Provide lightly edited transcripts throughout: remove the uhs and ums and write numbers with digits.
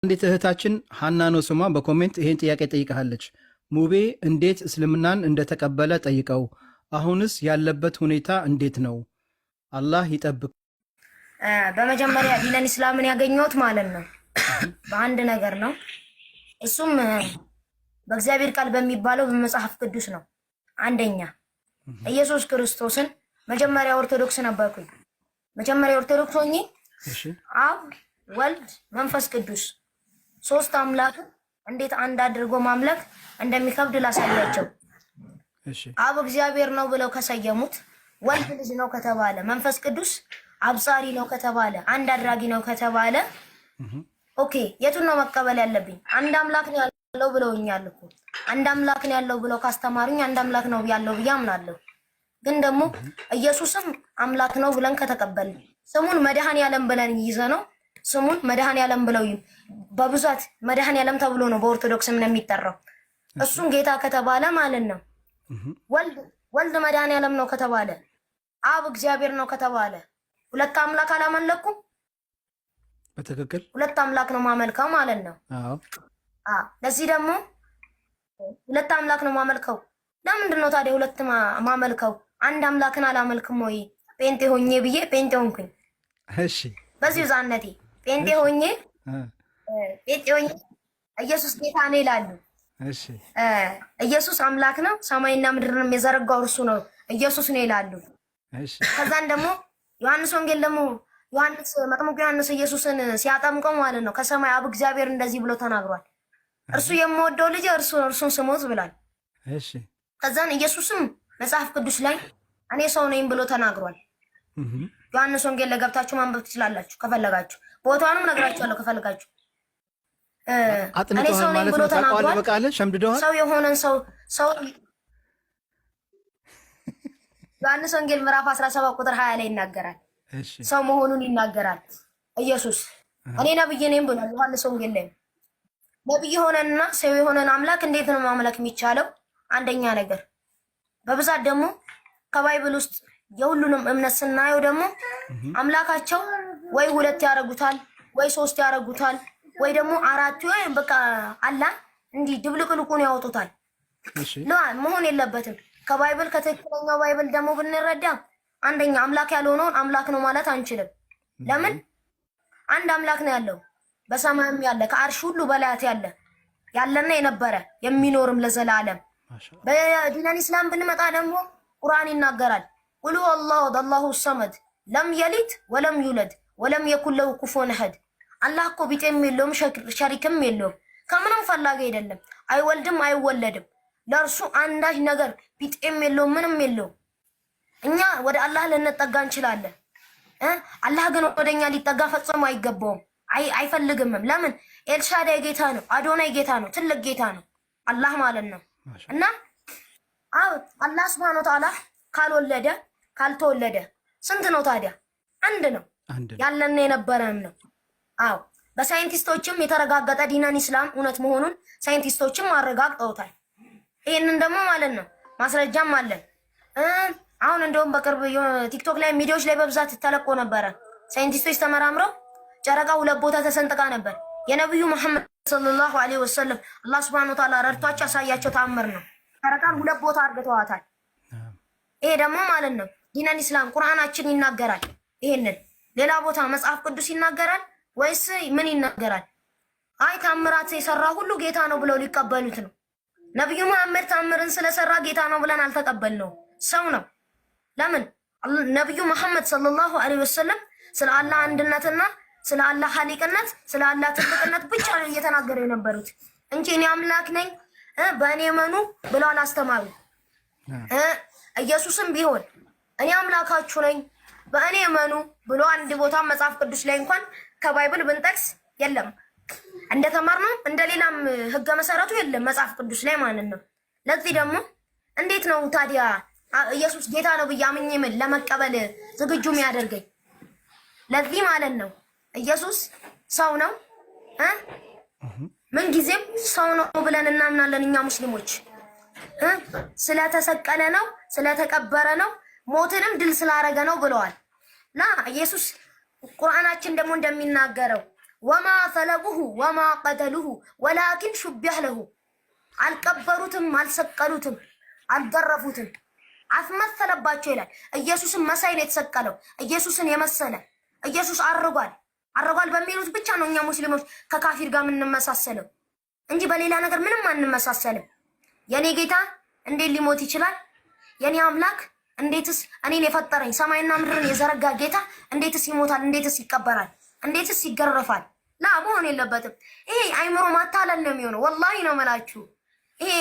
አንዲት እህታችን ሀና ነው ስሟ በኮሜንት ይሄን ጥያቄ ጠይቃለች። ሙቤ እንዴት እስልምናን እንደተቀበለ ጠይቀው፣ አሁንስ ያለበት ሁኔታ እንዴት ነው? አላህ ይጠብቅ። በመጀመሪያ ዲነን እስላምን ያገኘሁት ማለት ነው በአንድ ነገር ነው። እሱም በእግዚአብሔር ቃል በሚባለው በመጽሐፍ ቅዱስ ነው። አንደኛ ኢየሱስ ክርስቶስን መጀመሪያ ኦርቶዶክስ ነበርኩኝ። መጀመሪያ ኦርቶዶክስ ሆኜ አብ ወልድ መንፈስ ቅዱስ ሶስት አምላክ እንዴት አንድ አድርጎ ማምለክ እንደሚከብድ ላሳያቸው። አብ እግዚአብሔር ነው ብለው ከሰየሙት፣ ወልድ ልጅ ነው ከተባለ፣ መንፈስ ቅዱስ አብሳሪ ነው ከተባለ፣ አንድ አድራጊ ነው ከተባለ፣ ኦኬ የቱን ነው መቀበል ያለብኝ? አንድ አምላክ ነው ያለው ብለውኛል እኮ። አንድ አምላክ ነው ያለው ብለው ካስተማሩኝ አንድ አምላክ ነው ያለው ብዬ አምናለሁ። ግን ደግሞ ኢየሱስም አምላክ ነው ብለን ከተቀበልን ስሙን መድኃኔዓለም ብለን ይዘነው ስሙን መድኃኔዓለም ብለው በብዛት መድኃኔዓለም ተብሎ ነው በኦርቶዶክስ ምን የሚጠራው። እሱን ጌታ ከተባለ ማለት ነው። ወልድ መድኃኔዓለም ነው ከተባለ፣ አብ እግዚአብሔር ነው ከተባለ ሁለት አምላክ አላመለኩም። በትክክል ሁለት አምላክ ነው ማመልከው ማለት ነው። ለዚህ ደግሞ ሁለት አምላክ ነው ማመልከው። ለምንድን ነው ታዲያ ሁለት ማመልከው? አንድ አምላክን አላመልክም ወይ? ጴንጤ ሆኜ ብዬ ጴንጤ ሆንኩኝ። እሺ በዚህ ዛነቴ ጴንጤ ሆኜ ኢየሱስ ጌታ ነው ይላሉ። እሺ ኢየሱስ አምላክ ነው፣ ሰማይና ምድርንም የዘረጋው እርሱ ነው ኢየሱስ ነው ይላሉ። እሺ ከዛን ደግሞ ዮሐንስ ወንጌል ደግሞ ዮሐንስ መጥምቁ ዮሐንስ ኢየሱስን ሲያጠምቀው ማለት ነው ከሰማይ አብ እግዚአብሔር እንደዚህ ብሎ ተናግሯል። እርሱ የምወደው ልጅ እርሱን ስሙት ብሏል። እሺ ከዛን ኢየሱስም መጽሐፍ ቅዱስ ላይ እኔ ሰው ነኝ ብሎ ተናግሯል። ዮሐንስ ወንጌል ላይ ገብታችሁ ማንበብ ትችላላችሁ ከፈለጋችሁ። ቦታውንም ነግራችኋለሁ ከፈለጋችሁ። እኔ ሰው ነኝ ብሎ ተናግሯል። ሰው የሆነን ሰው ዮሐንስ ወንጌል ምዕራፍ 17 ቁጥር 20 ላይ ይናገራል። ሰው መሆኑን ይናገራል። ኢየሱስ እኔ ነብይ ነኝ ብሏል ዮሐንስ ወንጌል ላይ። ነብይ ሆነንና ሰው የሆነን አምላክ እንዴት ነው ማምለክ የሚቻለው? አንደኛ ነገር በብዛት ደግሞ ከባይብል ውስጥ የሁሉንም እምነት ስናየው ደግሞ አምላካቸው ወይ ሁለት ያረጉታል፣ ወይ ሶስት ያረጉታል፣ ወይ ደግሞ አራት ወይ በቃ አላ እንዲህ ድብልቅልቁን ያወጡታል። መሆን የለበትም። ከባይብል ከትክክለኛው ባይብል ደግሞ ብንረዳ አንደኛ አምላክ ያልሆነውን አምላክ ነው ማለት አንችልም። ለምን? አንድ አምላክ ነው ያለው በሰማይም ያለ ከአርሽ ሁሉ በላያት ያለና የነበረ የሚኖርም ለዘላለም። በዲነን እስላም ብንመጣ ደግሞ ቁርአን ይናገራል ቁሉ አላሁ ሰመድ ለም የሊድ ወለም ዩለድ ወለም የኩን ለሁ ኩፉወን አሐድ። አላህ እኮ ቢጤም የለውም ሸሪክም የለውም፣ ከምንም ፈላጊ አይደለም፣ አይወልድም አይወለድም። ለእርሱ አንዳች ነገር ቢጤም የለውም ምንም የለውም። እኛ ወደ አላህ ልንጠጋ እንችላለን። አላህ ግን ወደኛ ሊጠጋ ፈጽሞ አይገባውም፣ አይፈልግምም። ለምን? ኤልሻዳይ ጌታ ነው፣ አዶናይ ጌታ ነው፣ ትልቅ ጌታ ነው አላህ ማለት ነው። እና አላህ ሱብሃነሁ ወተዓላ ካልወለደ ካልተወለደ ስንት ነው ታዲያ? አንድ ነው፣ ያለና የነበረም ነው። አዎ በሳይንቲስቶችም የተረጋገጠ ዲነን ኢስላም እውነት መሆኑን ሳይንቲስቶችም አረጋግጠውታል። ይሄንን ደግሞ ማለት ነው ማስረጃም አለን። አሁን እንደውም በቅርብ ቲክቶክ ላይ ሚዲያዎች ላይ በብዛት ተለቆ ነበረ። ሳይንቲስቶች ተመራምረው ጨረቃ ሁለት ቦታ ተሰንጥቃ ነበር። የነብዩ መሐመድ ሰለላሁ ዐለይሂ ወሰለም አላህ ሱብሃነሁ ወተዓላ ረድቷቸው ያሳያቸው ተአምር ነው። ጨረቃን ሁለት ቦታ አድርገዋታል። ይሄ ደግሞ ማለት ነው ዲነን ኢስላም ቁርአናችን ይናገራል። ይሄንን ሌላ ቦታ መጽሐፍ ቅዱስ ይናገራል ወይስ ምን ይናገራል? አይ ተአምራት የሰራ ሁሉ ጌታ ነው ብለው ሊቀበሉት ነው። ነብዩ መሐመድ ተአምርን ስለሰራ ጌታ ነው ብለን አልተቀበልነው፣ ሰው ነው። ለምን? ነብዩ መሐመድ ሰለላሁ ዐለይሂ ወሰለም ስለ አላህ አንድነትና ስለ አላህ ኻሊቅነት ስለ አላህ ትልቅነት ብቻ ነው እየተናገሩ የነበሩት እንጂ እኔ አምላክ ነኝ በእኔ መኑ ብለው አላስተማሩ። ኢየሱስም ቢሆን እኔ አምላካችሁ ነኝ በእኔ መኑ ብሎ አንድ ቦታ መጽሐፍ ቅዱስ ላይ እንኳን ከባይብል ብንጠቅስ የለም። እንደተማርነው እንደሌላም ህገ መሰረቱ የለም መጽሐፍ ቅዱስ ላይ ማለት ነው። ለዚህ ደግሞ እንዴት ነው ታዲያ ኢየሱስ ጌታ ነው ብዬ አምኜ ምን ለመቀበል ዝግጁ የሚያደርገኝ? ለዚህ ማለት ነው ኢየሱስ ሰው ነው ምን ጊዜም ሰው ነው ብለን እናምናለን እኛ ሙስሊሞች። ስለተሰቀለ ነው ስለተቀበረ ነው ሞትንም ድል ስላረገ ነው ብለዋል። ኢየሱስ ቁርአናችን ደግሞ እንደሚናገረው ወማ ሰለቡሁ ወማ ቀተሉሁ ወላኪን ሹቢህ ለሁ። አልቀበሩትም፣ አልሰቀሉትም፣ አልገረፉትም፣ አስመሰለባቸው ይላል። ኢየሱስን መሳይ ነው የተሰቀለው። ኢየሱስን የመሰለ ኢየሱስ አርጓል በሚሉት ብቻ ነው እኛ ሙስሊሞች ከካፊር ጋር የምንመሳሰለው እንጂ በሌላ ነገር ምንም አንመሳሰልም። የኔ ጌታ እንዴት ሊሞት ይችላል? የኔ አምላክ እንዴትስ እኔን የፈጠረኝ ሰማይና ምድርን የዘረጋ ጌታ እንዴትስ ይሞታል? እንዴትስ ይቀበራል? እንዴትስ ይገረፋል? ላ መሆን የለበትም። ይሄ አይምሮ ማታለል ነው የሚሆነው። ወላሂ ነው መላችሁ። ይሄ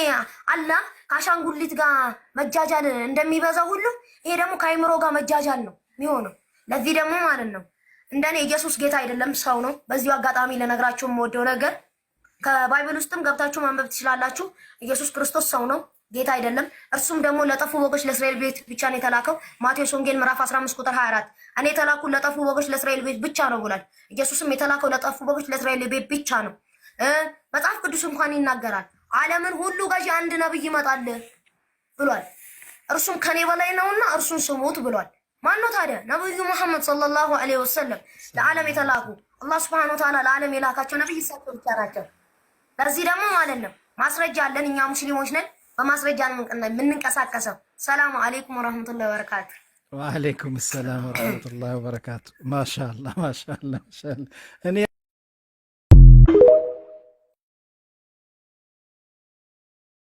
አላህ ከአሻንጉሊት ጋር መጃጃል እንደሚበዛው ሁሉ ይሄ ደግሞ ከአይምሮ ጋር መጃጃል ነው የሚሆነው። ለዚህ ደግሞ ማለት ነው እንደኔ ኢየሱስ ጌታ አይደለም ሰው ነው። በዚሁ አጋጣሚ ለነግራችሁ የምወደው ነገር ከባይብል ውስጥም ገብታችሁ ማንበብ ትችላላችሁ። ኢየሱስ ክርስቶስ ሰው ነው፣ ጌታ አይደለም። እርሱም ደግሞ ለጠፉ በጎች ለእስራኤል ቤት ብቻ ነው የተላከው። ማቴዎስ ወንጌል ምዕራፍ 15 ቁጥር 24 እኔ የተላኩ ለጠፉ በጎች ለእስራኤል ቤት ብቻ ነው ብሏል። ኢየሱስም የተላከው ለጠፉ በጎች ለእስራኤል ቤት ብቻ ነው። መጽሐፍ ቅዱስ እንኳን ይናገራል። ዓለምን ሁሉ ገዢ አንድ ነብይ ይመጣል ብሏል። እርሱም ከኔ በላይ ነውና እርሱን ስሙት ብሏል። ማነው ታዲያ? ነብዩ መሐመድ ሰለላሁ ዐለይሂ ወሰለም ለዓለም የተላኩ አላህ ሱብሓነሁ ወተዓላ ለዓለም የላካቸው ነብይ እሳቸው ብቻ ናቸው። በዚህ ደግሞ ማለት ነው ማስረጃ አለን። እኛ ሙስሊሞች ነን፣ በማስረጃ የምንንቀሳቀሰው። ሰላሙ አለይኩም ወራህመቱላሂ ወበረካቱ። ወአለይኩም ሰላም ወራህመቱላሂ ወበረካቱ። ማሻአላህ ማሻአላህ ማሻአላህ። እኔ